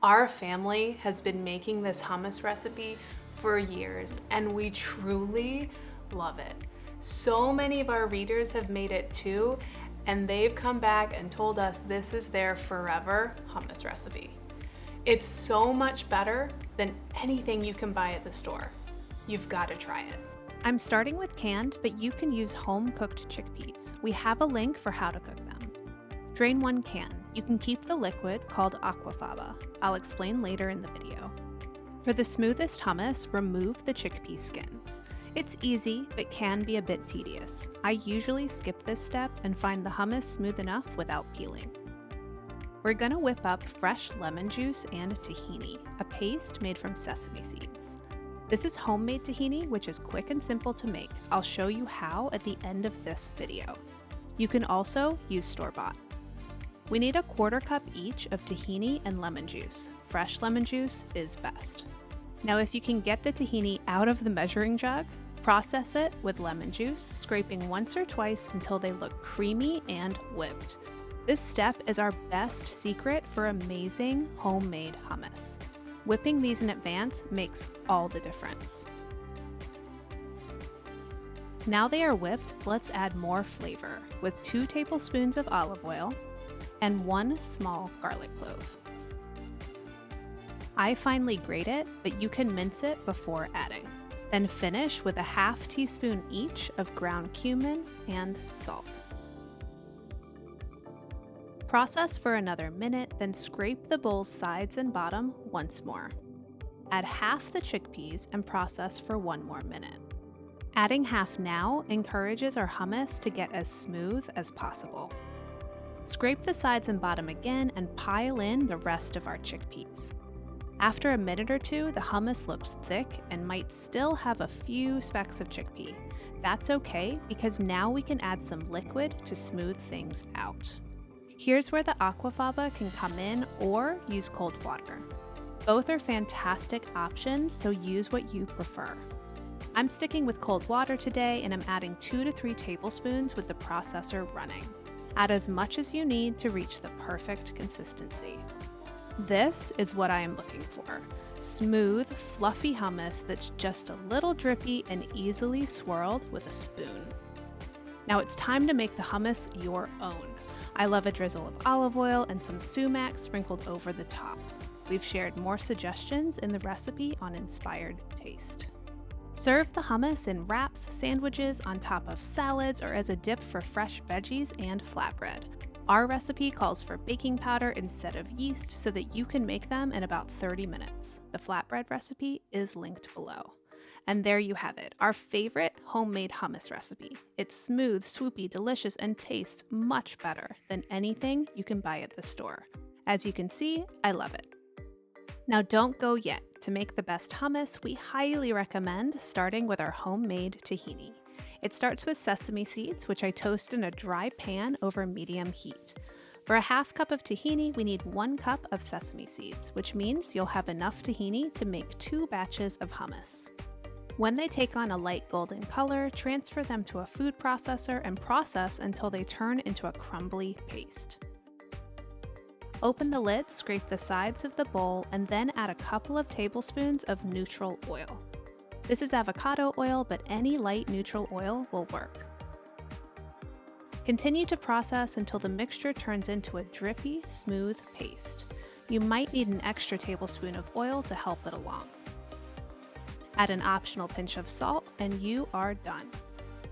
Our family has been making this hummus recipe for years, and we truly love it. So many of our readers have made it too, and they've come back and told us this is their forever hummus recipe. It's so much better than anything you can buy at the store. You've got to try it. I'm starting with canned, but you can use home-cooked chickpeas. We have a link for how to cook them. Drain 1 can. You can keep the liquid, called aquafaba. I'll explain later in the video. For the smoothest hummus, remove the chickpea skins. It's easy, but can be a bit tedious. I usually skip this step and find the hummus smooth enough without peeling. We're gonna whip up fresh lemon juice and tahini, a paste made from sesame seeds. This is homemade tahini, which is quick and simple to make. I'll show you how at the end of this video. You can also use store-bought. We need a 1/4 cup each of tahini and lemon juice. Fresh lemon juice is best. Now, if you can get the tahini out of the measuring jug, process it with lemon juice, scraping once or twice until they look creamy and whipped. This step is our best secret for amazing homemade hummus. Whipping these in advance makes all the difference. Now they are whipped, let's add more flavor with 2 tablespoons of olive oil and 1 small garlic clove. I finely grate it, but you can mince it before adding. Then finish with a 1/2 teaspoon each of ground cumin and salt. Process for another minute, then scrape the bowl's sides and bottom once more. Add half the chickpeas and process for 1 more minute. Adding half now encourages our hummus to get as smooth as possible. Scrape the sides and bottom again and pile in the rest of our chickpeas. After a minute or two, the hummus looks thick and might still have a few specks of chickpea. That's okay because now we can add some liquid to smooth things out. Here's where the aquafaba can come in, or use cold water. Both are fantastic options, so use what you prefer. I'm sticking with cold water today, and I'm adding 2 to 3 tablespoons with the processor running. Add as much as you need to reach the perfect consistency. This is what I am looking for. Smooth, fluffy hummus that's just a little drippy and easily swirled with a spoon. Now it's time to make the hummus your own. I love a drizzle of olive oil and some sumac sprinkled over the top. We've shared more suggestions in the recipe on Inspired Taste. Serve the hummus in wraps, sandwiches, on top of salads, or as a dip for fresh veggies and flatbread. Our recipe calls for baking powder instead of yeast so that you can make them in about 30 minutes. The flatbread recipe is linked below. And there you have it, our favorite homemade hummus recipe. It's smooth, swoopy, delicious, and tastes much better than anything you can buy at the store. As you can see, I love it. Now don't go yet. To make the best hummus, we highly recommend starting with our homemade tahini. It starts with sesame seeds, which I toast in a dry pan over medium heat. For a 1/2 cup of tahini, we need 1 cup of sesame seeds, which means you'll have enough tahini to make 2 batches of hummus. When they take on a light golden color, transfer them to a food processor and process until they turn into a crumbly paste. Open the lid, scrape the sides of the bowl, and then add a couple of tablespoons of neutral oil. This is avocado oil, but any light neutral oil will work. Continue to process until the mixture turns into a drippy, smooth paste. You might need an extra tablespoon of oil to help it along. Add an optional pinch of salt, and you are done.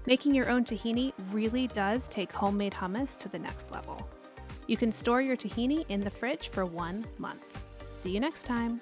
Making your own tahini really does take homemade hummus to the next level. You can store your tahini in the fridge for 1 month. See you next time.